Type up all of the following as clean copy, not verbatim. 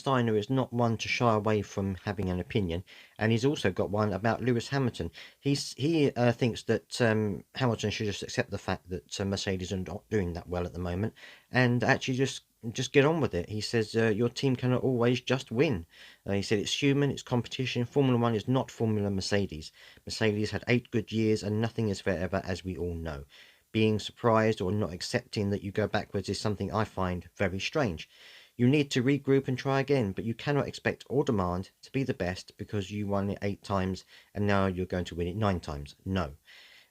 Steiner is not one to shy away from having an opinion, and he's also got one about Lewis Hamilton. He thinks that Hamilton should just accept the fact that Mercedes are not doing that well at the moment, and actually just get on with it. He says your team cannot always just win. He said it's human, it's competition. Formula One is not Formula Mercedes. Mercedes had 8 good years, and nothing is forever, as we all know. Being surprised or not accepting that you go backwards is something I find very strange. You need to regroup and try again, but you cannot expect or demand to be the best because you won it 8 times and now you're going to win it 9 times. No.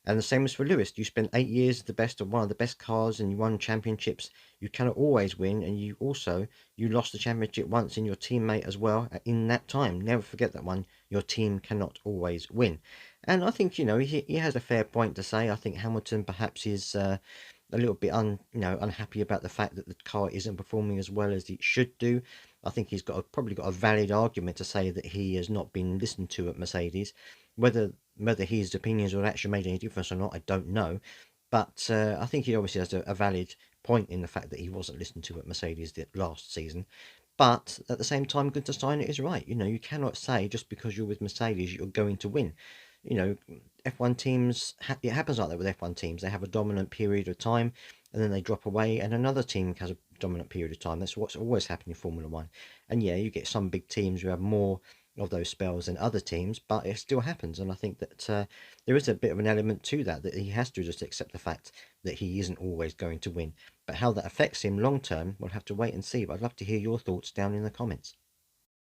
And the same as for Lewis. You spent 8 years the best of one of the best cars and you won championships. You cannot always win, and you lost the championship once in your teammate as well in that time. Never forget that one. Your team cannot always win. And I think he has a fair point to say. I think Hamilton perhaps is a little bit unhappy about the fact that the car isn't performing as well as it should do. I think he's probably got a valid argument to say that he has not been listened to at Mercedes. Whether his opinions would actually made any difference or not, I don't know. But I think he obviously has a valid point in the fact that he wasn't listened to at Mercedes the last season. But at the same time, Gunther Steiner is right. You cannot say just because you're with Mercedes you're going to win. You know, F1 teams, it happens like that with F1 teams. They have a dominant period of time and then they drop away, and another team has a dominant period of time. That's what's always happened in Formula One. And yeah, you get some big teams who have more of those spells than other teams, but it still happens. And I think that there is a bit of an element to that he has to just accept the fact that he isn't always going to win. But how that affects him long term, we'll have to wait and see. But I'd love to hear your thoughts down in the comments.